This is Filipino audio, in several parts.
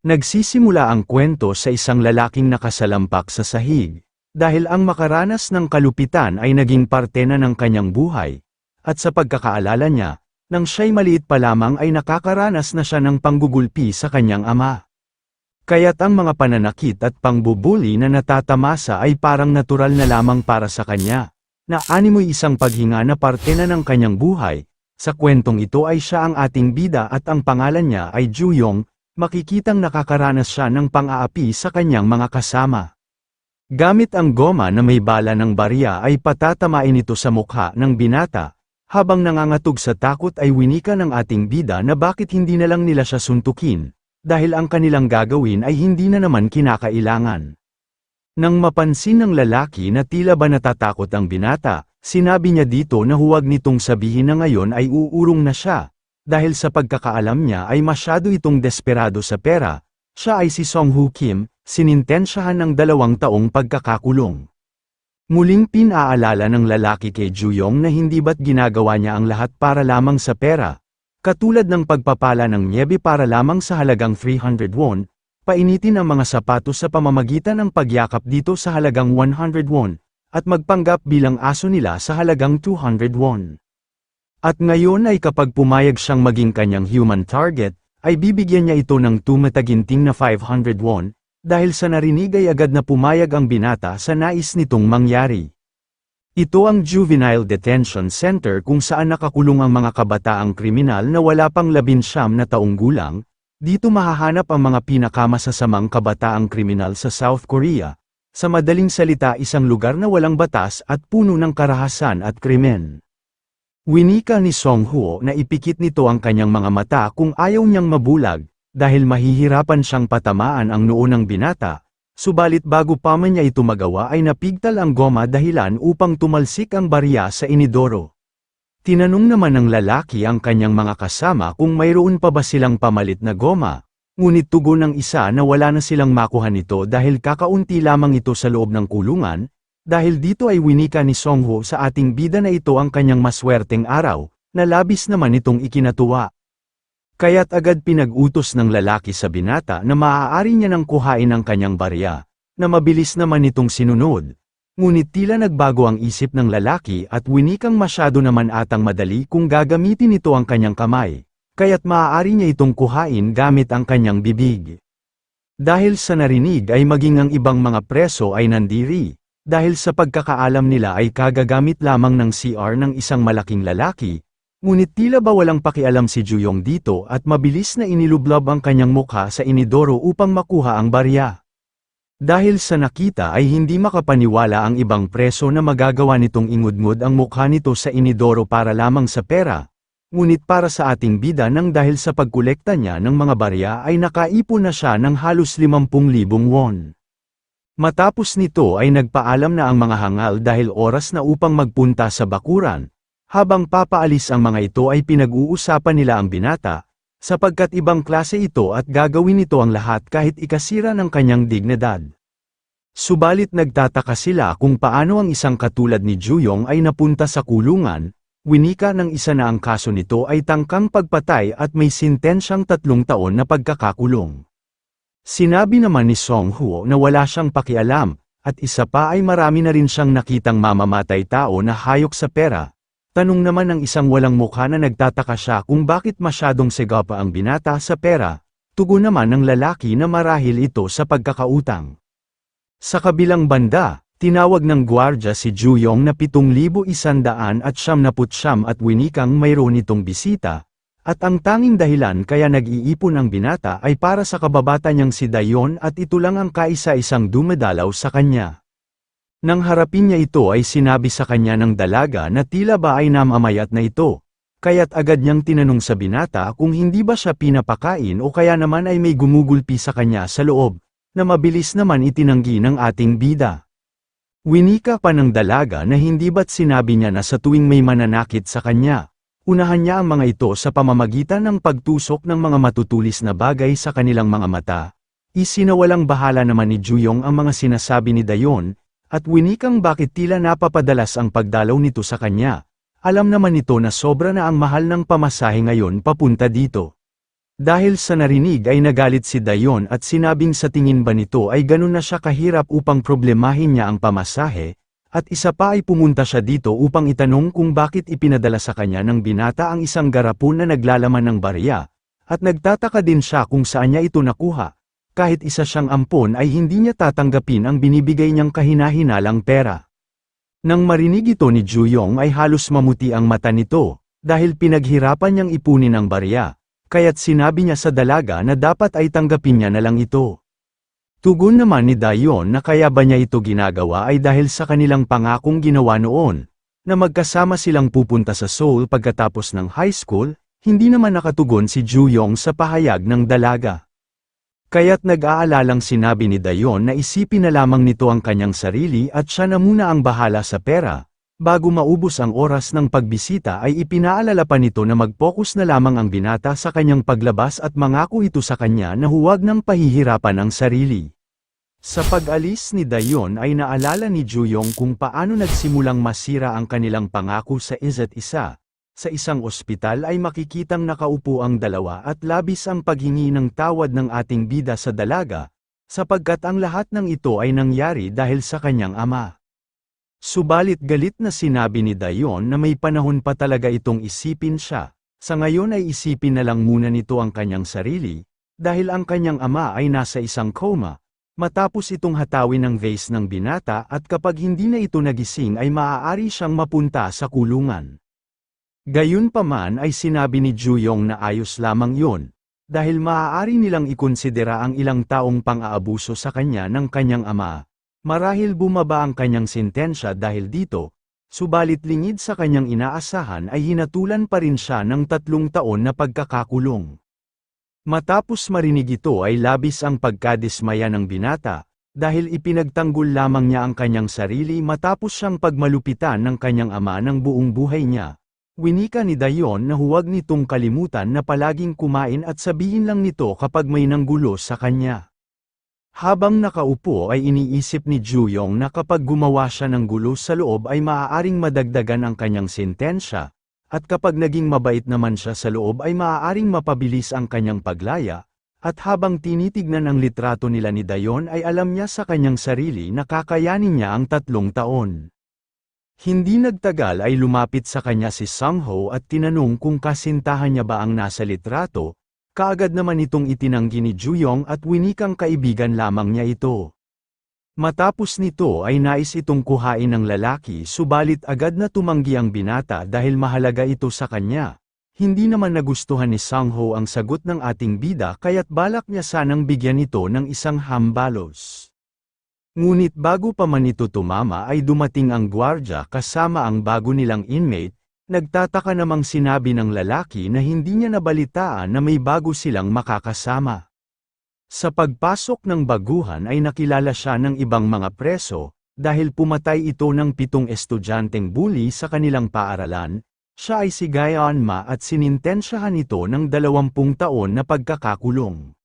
Nagsisimula ang kwento sa isang lalaking nakasalampak sa sahig, dahil ang makaranas ng kalupitan ay naging parte na ng kanyang buhay, at sa pagkakaalala niya, nang siya'y maliit pa lamang ay nakakaranas na siya ng panggugulpi sa kanyang ama. Kaya't ang mga pananakit at pangbubuli na natatamasa ay parang natural na lamang para sa kanya, na animoy isang paghinga na parte na ng kanyang buhay. Sa kwentong ito ay siya ang ating bida at ang pangalan niya ay Ju-yong. Makikitang nakakaranas siya ng pang-aapi sa kanyang mga kasama. Gamit ang goma na may bala ng barya ay patatamain ito sa mukha ng binata, habang nangangatog sa takot ay winika ng ating bida na bakit hindi na lang nila siya suntukin, dahil ang kanilang gagawin ay hindi na naman kinakailangan. Nang mapansin ng lalaki na tila ba natatakot ang binata, sinabi niya dito na huwag nitong sabihin na ngayon ay uurong na siya. Dahil sa pagkakaalam niya ay masyado itong desperado sa pera, siya ay si Song-Hoo Kim, sinintensyahan ng 2 taong pagkakakulong. Muling pinaalala ng lalaki kay Ju-yong na hindi ba't ginagawa niya ang lahat para lamang sa pera, katulad ng pagpapala ng niebe para lamang sa halagang 300 won, painitin ang mga sapatos sa pamamagitan ng pagyakap dito sa halagang 100 won, at magpanggap bilang aso nila sa halagang 200 won. At ngayon ay kapag pumayag siyang maging kanyang human target, ay bibigyan niya ito ng tumataginting na 500 won, dahil sa narinig ay agad na pumayag ang binata sa nais nitong mangyari. Ito ang Juvenile Detention Center kung saan nakakulong ang mga kabataang kriminal na wala pang 19 na taong gulang. Dito mahahanap ang mga pinakamasasamang kabataang kriminal sa South Korea. Sa madaling salita, isang lugar na walang batas at puno ng karahasan at krimen. Winika ni Song-Hoo na ipikit nito ang kanyang mga mata kung ayaw niyang mabulag, dahil mahihirapan siyang patamaan ang noo ng binata, subalit bago pa man niya ito magawa ay napigtal ang goma dahilan upang tumalsik ang barya sa inidoro. Tinanong naman ng lalaki ang kanyang mga kasama kung mayroon pa ba silang pamalit na goma, ngunit tugon ng isa na wala na silang makuha nito dahil kakaunti lamang ito sa loob ng kulungan. Dahil dito ay winika ni Song-Hoo sa ating bida na ito ang kanyang maswerteng araw, na labis naman itong ikinatuwa. Kaya't agad pinag-utos ng lalaki sa binata na maaari niya nang kuhain ang kanyang barya, na mabilis naman itong sinunod. Ngunit tila nagbago ang isip ng lalaki at winikang masyado naman atang madali kung gagamitin ito ang kanyang kamay, kaya't maaari niya itong kuhain gamit ang kanyang bibig. Dahil sa narinig ay maging ang ibang mga preso ay nandiri. Dahil sa pagkakaalam nila ay kagagamit lamang ng CR ng isang malaking lalaki, ngunit tila ba walang pakialam si Ju-yong dito at mabilis na inilublob ang kanyang mukha sa inidoro upang makuha ang barya. Dahil sa nakita ay hindi makapaniwala ang ibang preso na magagawa nitong ingudngud ang mukha nito sa inidoro para lamang sa pera, ngunit para sa ating bida nang dahil sa pagkolekta niya ng mga barya ay nakaipon na siya ng halos 50,000 won. Matapos nito ay nagpaalam na ang mga hangal dahil oras na upang magpunta sa bakuran. Habang papaalis ang mga ito ay pinag-uusapan nila ang binata, sapagkat ibang klase ito at gagawin nito ang lahat kahit ikasira ng kanyang dignidad. Subalit nagtataka sila kung paano ang isang katulad ni Ju-yong ay napunta sa kulungan. Winika ng isa na ang kaso nito ay tangkang pagpatay at may sentensyang 3 taon na pagkakakulong. Sinabi naman ni Song-Hoo na wala siyang pakialam, at isa pa ay marami na rin siyang nakitang mamamatay tao na hayok sa pera. Tanong naman ng isang walang mukha na nagtataka siya kung bakit masyadong segapa ang binata sa pera. Tugon naman ng lalaki na marahil ito sa pagkakautang. Sa kabilang banda, tinawag ng gwardya si Ju-yong na 7,100 at 79 at winikang mayroon itong bisita. At ang tanging dahilan kaya nag-iipon ang binata ay para sa kababata niyang si Dayon at ito lang ang kaisa-isang dumadalaw sa kanya. Nang harapin niya ito ay sinabi sa kanya ng dalaga na tila ba ay namamayat na ito, kaya't agad niyang tinanong sa binata kung hindi ba siya pinapakain o kaya naman ay may gumugulpi sa kanya sa loob, na mabilis naman itinanggi ng ating bida. Winika pa ng dalaga na hindi ba't sinabi niya na sa tuwing may mananakit sa kanya, unahan niya ang mga ito sa pamamagitan ng pagtusok ng mga matutulis na bagay sa kanilang mga mata. Isinawalang bahala naman ni Ju-yong ang mga sinasabi ni Dayon, at winikang bakit tila napapadalas ang pagdalaw nito sa kanya. Alam naman nito na sobra na ang mahal ng pamasahe ngayon papunta dito. Dahil sa narinig ay nagalit si Dayon at sinabing sa tingin ba nito ay ganun na siya kahirap upang problemahin niya ang pamasahe, at isa pa ay pumunta siya dito upang itanong kung bakit ipinadala sa kanya ng binata ang isang garapon na naglalaman ng barya, at nagtataka din siya kung saan niya ito nakuha. Kahit isa siyang ampon ay hindi niya tatanggapin ang binibigay niyang kahina-hinalang pera. Nang marinig ito ni Juyong ay halos mamuti ang mata nito, dahil pinaghirapan niyang ipunin ang barya. Kaya't sinabi niya sa dalaga na dapat ay tanggapin niya na lang ito. Tugon naman ni Dayon na kaya ba niya ito ginagawa ay dahil sa kanilang pangakong ginawa noon, na magkasama silang pupunta sa Seoul pagkatapos ng high school, hindi naman nakatugon si Juyong sa pahayag ng dalaga. Kaya't nag-aalalang sinabi ni Dayon na isipin na lamang nito ang kanyang sarili at siya na muna ang bahala sa pera. Bago maubos ang oras ng pagbisita ay ipinaalala pa nito na mag-focus na lamang ang binata sa kanyang paglabas at mangako ito sa kanya na huwag nang pahihirapan ang sarili. Sa pag-alis ni Dayon ay naalala ni Juyong kung paano nagsimulang masira ang kanilang pangako sa isa't isa. Sa isang ospital ay makikitang nakaupo ang dalawa at labis ang paghingi ng tawad ng ating bida sa dalaga, sapagkat ang lahat ng ito ay nangyari dahil sa kanyang ama. Subalit galit na sinabi ni Dayon na may panahon pa talaga itong isipin siya, sa ngayon ay isipin na lang muna nito ang kanyang sarili, dahil ang kanyang ama ay nasa isang coma, matapos itong hatawin ng vase ng binata at kapag hindi na ito nagising ay maaari siyang mapunta sa kulungan. Gayunpaman ay sinabi ni Juyong na ayos lamang yun, dahil maaari nilang ikonsidera ang ilang taong pang-aabuso sa kanya ng kanyang ama. Marahil bumaba ang kanyang sentensya dahil dito, subalit lingid sa kanyang inaasahan ay hinatulan pa rin siya ng 3 taon na pagkakakulong. Matapos marinig ito ay labis ang pagkadismaya ng binata, dahil ipinagtanggol lamang niya ang kanyang sarili matapos siyang pagmalupitan ng kanyang ama ng buong buhay niya. Winika ni Dayon na huwag nitong kalimutan na palaging kumain at sabihin lang nito kapag may nanggulo sa kanya. Habang nakaupo ay iniisip ni Juyong na kapag gumawa siya ng gulo sa loob ay maaaring madagdagan ang kanyang sentensya, at kapag naging mabait naman siya sa loob ay maaaring mapabilis ang kanyang paglaya, at habang tinitignan ang litrato nila ni Dayon ay alam niya sa kanyang sarili na kakayanin niya ang 3 taon. Hindi nagtagal ay lumapit sa kanya si Sang-ho at tinanong kung kasintahan niya ba ang nasa litrato. Kaagad naman itong itinanggi ni Juyong at winikang kaibigan lamang niya ito. Matapos nito ay nais itong kuhain ng lalaki subalit agad na tumanggi ang binata dahil mahalaga ito sa kanya. Hindi naman nagustuhan ni Sang-ho ang sagot ng ating bida kaya't balak niya sanang bigyan ito ng isang hambalos. Ngunit bago pa man ito tumama ay dumating ang gwardya kasama ang bago nilang inmate. Nagtataka namang sinabi ng lalaki na hindi niya nabalitaan na may bago silang makakasama. Sa pagpasok ng baguhan ay nakilala siya ng ibang mga preso, dahil pumatay ito ng 7 estudyanteng bully sa kanilang paaralan, siya ay si Gaeon-ma at sinintensyahan ito ng 20 taon na pagkakakulong.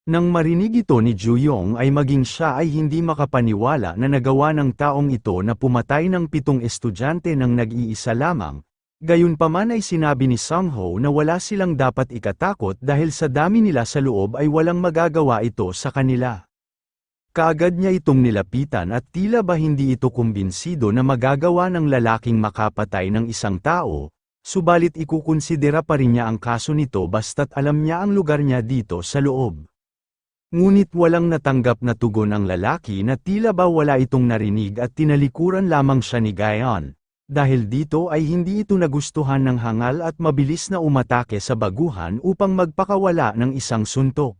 Nang marinig ito ni Juyong ay maging siya ay hindi makapaniwala na nagawa ng taong ito na pumatay ng 7 estudyante ng nag-iisa lamang, gayunpaman ay sinabi ni Sang-ho na wala silang dapat ikatakot dahil sa dami nila sa loob ay walang magagawa ito sa kanila. Kaagad niya itong nilapitan at tila ba hindi ito kumbinsido na magagawa ng lalaking makapatay ng isang tao, subalit ikukonsidera pa rin niya ang kaso nito basta't alam niya ang lugar niya dito sa loob. Ngunit walang natanggap na tugon ang lalaki na tila ba wala itong narinig at tinalikuran lamang siya ni Gaeon. Dahil dito ay hindi ito nagustuhan ng hangal at mabilis na umatake sa baguhan upang magpakawala ng isang suntok.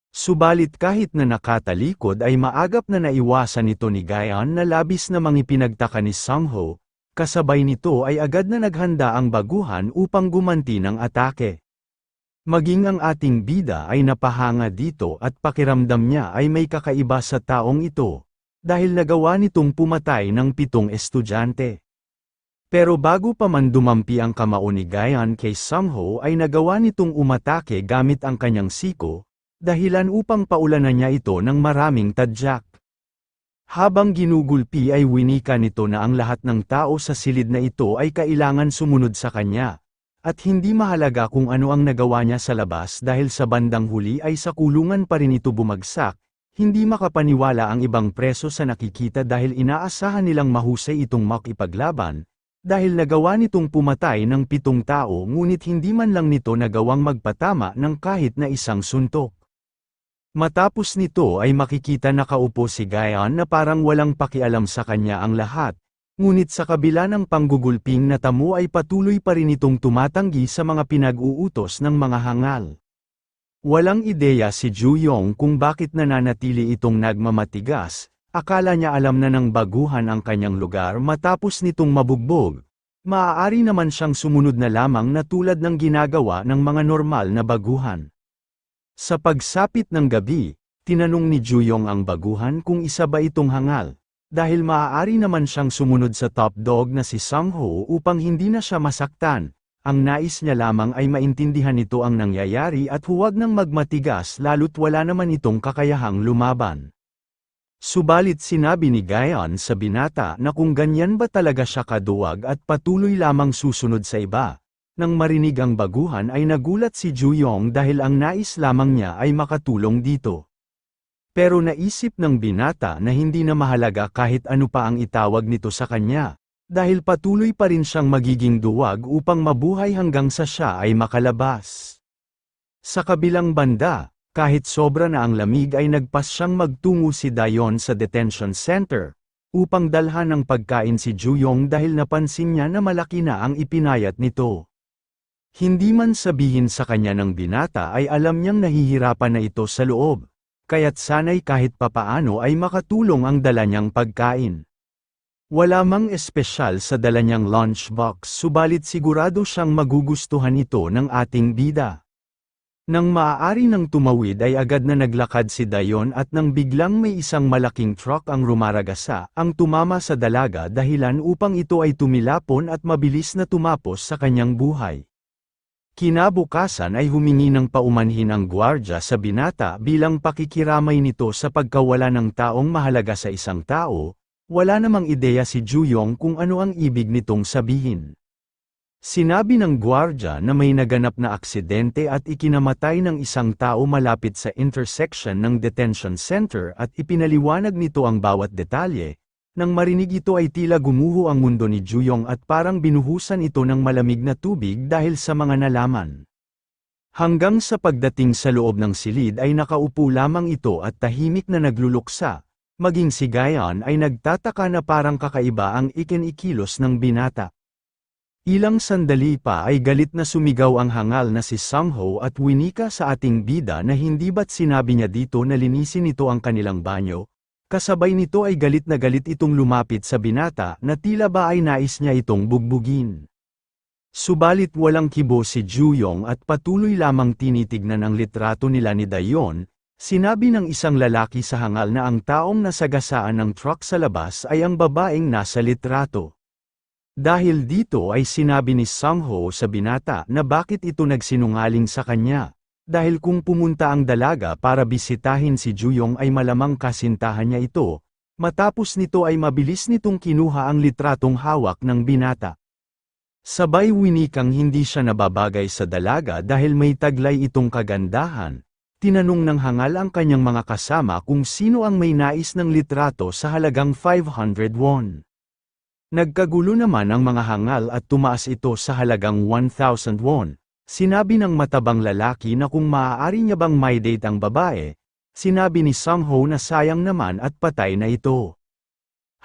Subalit kahit na nakatalikod ay maagap na naiwasan ito ni Gaeon na labis na mangipinagtaka ni Sang-ho, kasabay nito ay agad na naghanda ang baguhan upang gumanti ng atake. Maging ang ating bida ay napahanga dito at pakiramdam niya ay may kakaiba sa taong ito, dahil nagawa nitong pumatay ng 7 estudyante. Pero bago pa man dumampi ang kamao ni Gaeon kay Sang-ho ay nagawa nitong umatake gamit ang kanyang siko, dahilan upang paulanan niya ito ng maraming tadyak. Habang ginugulpi ay winika nito na ang lahat ng tao sa silid na ito ay kailangan sumunod sa kanya. At hindi mahalaga kung ano ang nagawa niya sa labas dahil sa bandang huli ay sa kulungan pa rin ito bumagsak, hindi makapaniwala ang ibang preso sa nakikita dahil inaasahan nilang mahusay itong makipaglaban, dahil nagawa nitong pumatay ng 7 tao ngunit hindi man lang nito nagawang magpatama ng kahit na isang suntok. Matapos nito ay makikita nakaupo si Guyon na parang walang pakialam sa kanya ang lahat. Ngunit sa kabila ng panggugulping na tamo ay patuloy pa rin itong tumatanggi sa mga pinag-uutos ng mga hangal. Walang ideya si Juyong kung bakit nananatili itong nagmamatigas, akala niya alam na ng baguhan ang kanyang lugar matapos nitong mabugbog. Maaari naman siyang sumunod na lamang na tulad ng ginagawa ng mga normal na baguhan. Sa pagsapit ng gabi, tinanong ni Juyong ang baguhan kung isa ba itong hangal. Dahil maaari naman siyang sumunod sa top dog na si Sang-ho upang hindi na siya masaktan, ang nais niya lamang ay maintindihan nito ang nangyayari at huwag nang magmatigas lalo't wala naman itong kakayahang lumaban. Subalit sinabi ni Guyon sa binata na kung ganyan ba talaga siya kaduwag at patuloy lamang susunod sa iba. Nang marinig ang baguhan ay nagulat si Juyong dahil ang nais lamang niya ay makatulong dito. Pero naisip ng binata na hindi na mahalaga kahit ano pa ang itawag nito sa kanya, dahil patuloy pa rin siyang magiging duwag upang mabuhay hanggang sa siya ay makalabas. Sa kabilang banda, kahit sobra na ang lamig ay nagpas siyang magtungo si Dayon sa detention center, upang dalhan ng pagkain si Juyong dahil napansin niya na malaki na ang ipinayat nito. Hindi man sabihin sa kanya ng binata ay alam niyang nahihirapan na ito sa loob. Kaya't sanay kahit papaano ay makatulong ang dala niyang pagkain. Wala mang espesyal sa dala niyang lunchbox subalit sigurado siyang magugustuhan ito ng ating bida. Nang maaari nang tumawid ay agad na naglakad si Dayon at nang biglang may isang malaking truck ang rumaragasa, ang tumama sa dalaga dahilan upang ito ay tumilapon at mabilis na tumapos sa kanyang buhay. Kinabukasan ay humingi ng paumanhin ang gwardya sa binata bilang pakikiramay nito sa pagkawala ng taong mahalaga sa isang tao, wala namang ideya si Juyong kung ano ang ibig nitong sabihin. Sinabi ng gwardya na may naganap na aksidente at ikinamatay ng isang tao malapit sa intersection ng detention center at ipinaliwanag nito ang bawat detalye. Nang marinig ito ay tila gumuho ang mundo ni Juyong at parang binuhusan ito ng malamig na tubig dahil sa mga nalaman. Hanggang sa pagdating sa loob ng silid ay nakaupo lamang ito at tahimik na nagluluksa, maging si Guyon ay nagtataka na parang kakaiba ang ikinikilos ng binata. Ilang sandali pa ay galit na sumigaw ang hangal na si Sang-ho at winika sa ating bida na hindi ba't sinabi niya dito na linisin nito ang kanilang banyo. Kasabay nito ay galit na galit itong lumapit sa binata na tila ba ay nais niya itong bugbugin. Subalit walang kibo si Juyong at patuloy lamang tinitignan ang litrato nila ni Dayon, sinabi ng isang lalaki sa hangal na ang taong nasagasaan ng truck sa labas ay ang babaeng nasa litrato. Dahil dito ay sinabi ni Sang-ho sa binata na bakit ito nagsinungaling sa kanya. Dahil kung pumunta ang dalaga para bisitahin si Juyong ay malamang kasintahan niya ito, matapos nito ay mabilis nitong kinuha ang litratong hawak ng binata. Sabay winikang hindi siya nababagay sa dalaga dahil may taglay itong kagandahan, tinanong ng hangal ang kanyang mga kasama kung sino ang may nais ng litrato sa halagang 500 won. Nagkagulo naman ang mga hangal at tumaas ito sa halagang 1,000 won. Sinabi ng matabang lalaki na kung maaari niya bang may date ang babae, sinabi ni Sang-ho na sayang naman at patay na ito.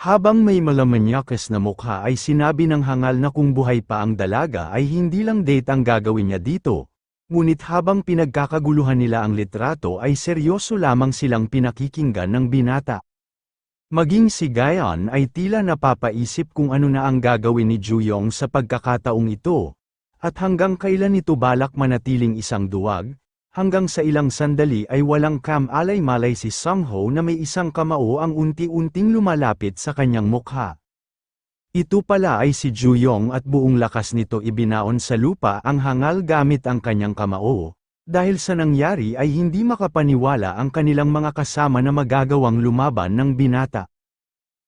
Habang may malamanyakes na mukha ay sinabi ng hangal na kung buhay pa ang dalaga ay hindi lang date ang gagawin niya dito, ngunit habang pinagkakaguluhan nila ang litrato ay seryoso lamang silang pinakikinggan ng binata. Maging si Guyon ay tila napapaisip kung ano na ang gagawin ni Juyong sa pagkakataong ito. At hanggang kailan ito balak manatiling isang duwag, hanggang sa ilang sandali ay walang kam-alay-malay si Sang-ho na may isang kamao ang unti-unting lumalapit sa kanyang mukha. Ito pala ay si Juyong at buong lakas nito ibinaon sa lupa ang hangal gamit ang kanyang kamao, dahil sa nangyari ay hindi makapaniwala ang kanilang mga kasama na magagawang lumaban ng binata.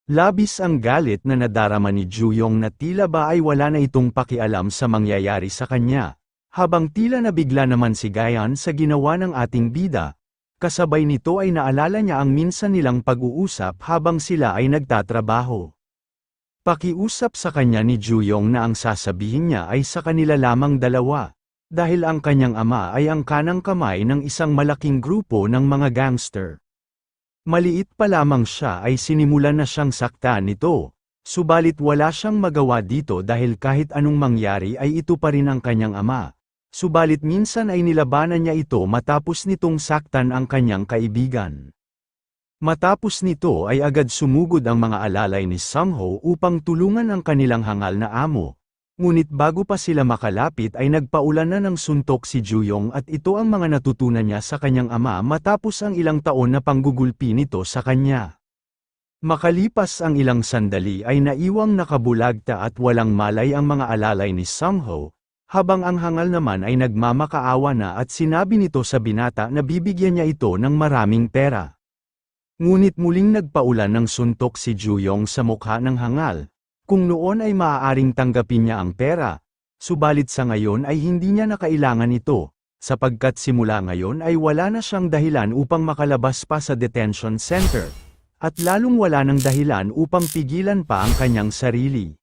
Labis ang galit na nadarama ni Juyong na tila ba ay wala na itong pakialam sa mangyayari sa kanya, habang tila nabigla naman si Gayan sa ginawa ng ating bida. Kasabay nito ay naalala niya ang minsan nilang pag-uusap habang sila ay nagtatrabaho. Pakiusap sa kanya ni Juyong na ang sasabihin niya ay sa kanila lamang dalawa, dahil ang kanyang ama ay ang kanang kamay ng isang malaking grupo ng mga gangster. Maliit pa lamang siya ay sinimulan na siyang saktan nito, subalit wala siyang magawa dito dahil kahit anong mangyari ay ito pa rin ang kanyang ama. Subalit minsan ay nilabanan niya ito matapos nitong saktan ang kanyang kaibigan. Matapos nito ay agad sumugod ang mga alalay ni Sungho upang tulungan ang kanilang hangal na amo. Ngunit bago pa sila makalapit ay nagpaulan na ng suntok si Juyong at ito ang mga natutunan niya sa kanyang ama matapos ang ilang taon na panggugulpi nito sa kanya. Makalipas ang ilang sandali ay naiwang nakabulagta at walang malay ang mga alalay ni Sungho, habang ang hangal naman ay nagmamakaawa na at sinabi nito sa binata na bibigyan niya ito ng maraming pera. Ngunit muling nagpaulan ng suntok si Juyong sa mukha ng hangal. Kung noon ay maaaring tanggapin niya ang pera, subalit sa ngayon ay hindi niya na kailangan ito, sapagkat simula ngayon ay wala na siyang dahilan upang makalabas pa sa detention center, at lalong wala ng dahilan upang pigilan pa ang kanyang sarili.